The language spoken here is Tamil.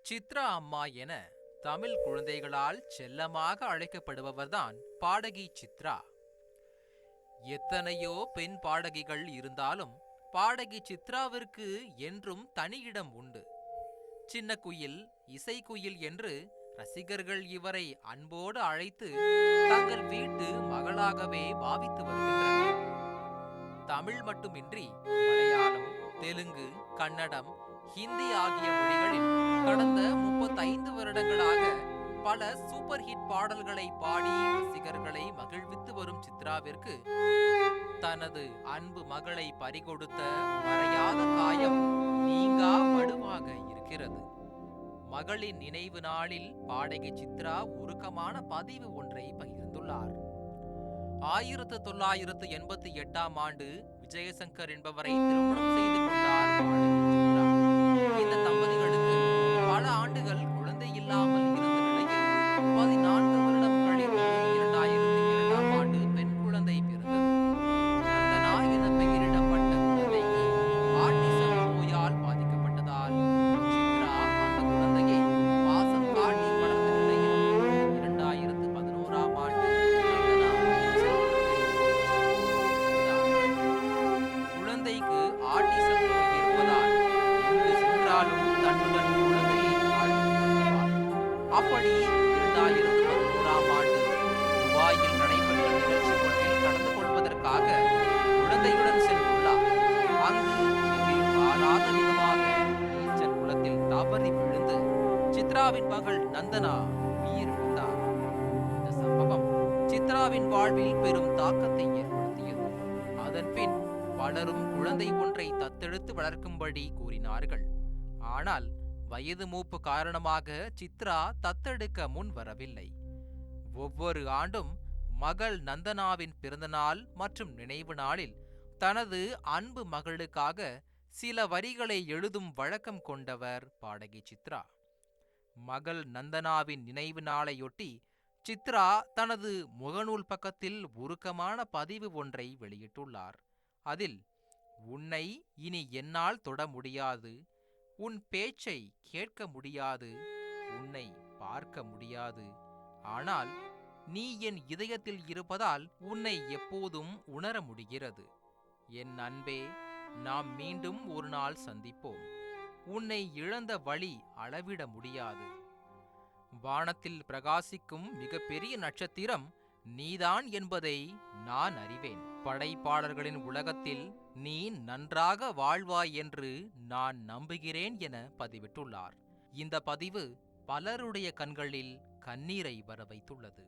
சித்ரா அம்மா என தமிழ் குழந்தைகளால் செல்லமாக அழைக்கப்படுபவர்தான் பாடகி சித்ரா. எத்தனையோ பெண் பாடகிகள் இருந்தாலும் பாடகி சித்ராவிற்கு என்றும் தனி இடம் உண்டு. சின்ன குயில், இசைக்குயில் என்று ரசிகர்கள் இவரை அன்போடு அழைத்து தங்கள் வீட்டு மகளாகவே பாவித்து வருகின்றனர். தமிழ் மட்டுமின்றி மலையாளம், தெலுங்கு, கன்னடம், ஹிந்தி ஆகிய மொழிகளில் கடந்த 35 வருடங்களாக பல சூப்பர் ஹிட் பாடல்களை பாடி ரசிகர்களை மகிழ்வித்து வரும் சித்ராவிற்கு தனது அன்பு மகளை பறிகொடுத்த மறையாத காயம் நீங்கா வடுவாக இருக்கிறது. மகளின் நினைவு நாளில் பாடகி சித்ரா உருக்கமான பதிவு ஒன்றை பகிர்ந்துள்ளார். 1988ஆம் ஆண்டு விஜயசங்கர் என்பவரை திருமணம் செய்து கொண்டார் பாடகி சித்ரா. இந்த தம்பதிகளுக்கு பல ஆண்டுகள் குழந்தை இல்லாமல் இருந்த நிலையில் 14 வருடம் கழித்து 2002ஆம் ஆண்டு பெண் குழந்தை பிறந்தது. நந்தனா என பெயரிடப்பட்ட குழந்தைக்கு ஆட்டிசம் நோயால் பாதிக்கப்பட்டதால் சித்ரா அந்த குழந்தையை பாசம் காட்டி வளர்த்த நிலையில் 2011ஆம் ஆண்டு நந்தனா குழந்தைக்கு ஆட்டிசம் நோய் இருப்பதால் எங்கு சென்றாலும் தன்னுடன் குழந்தையை அழைத்துச் அப்படி 2011ஆம் ஆண்டு துபாயில் நடைபெற்ற நிகழ்ச்சி ஒன்றில் கலந்து கொள்வதற்காக குழந்தையுடன் சென்றுள்ளார். அங்கு மாறாத விதமாக நீச்சல் குளத்தில் தவறி விழுந்து சித்ராவின் மகள் நந்தனா உயிரிழந்தார். இந்த சம்பவம் சித்ராவின் வாழ்வில் பெரும் தாக்கத்தை ஏற்படுத்தியது. அதன்பின் பலரும் குழந்தை ஒன்றை தத்தெடுத்து வளர்க்கும்படி கூறினார்கள். ஆனால் வயது மூப்பு காரணமாக சித்ரா தத்தெடுக்க முன் வரவில்லை. ஒவ்வொரு ஆண்டும் மகள் நந்தனாவின் பிறந்தநாள் மற்றும் நினைவு நாளில் தனது அன்பு மகளுக்காக சில வரிகளை எழுதும் வழக்கம் கொண்டவர் பாடகி சித்ரா. மகள் நந்தனாவின் நினைவு நாளையொட்டி சித்ரா தனது முகநூல் பக்கத்தில் உருக்கமான பதிவு ஒன்றை வெளியிட்டுள்ளார். அதில், "உன்னை இனி என்னால் தொட முடியாது, உன் பேச்சை கேட்க முடியாது, உன்னை பார்க்க முடியாது. ஆனால் நீ என் இதயத்தில் இருப்பதால் உன்னை எப்போதும் உணர முடிகிறது. என் அன்பே, நாம் மீண்டும் ஒரு நாள் சந்திப்போம். உன்னை இழந்த வலி அளவிட முடியாது. வானத்தில் பிரகாசிக்கும் மிகப்பெரிய நட்சத்திரம் நீதான் என்பதை நான் அறிவேன். படைப்பாளர்களின் உலகத்தில் நீ நன்றாக வாழ்வாய் என்று நான் நம்புகிறேன்" என பதிவிட்டுள்ளார். இந்த பதிவு பலருடைய கண்களில் கண்ணீரை வர வைத்துள்ளது.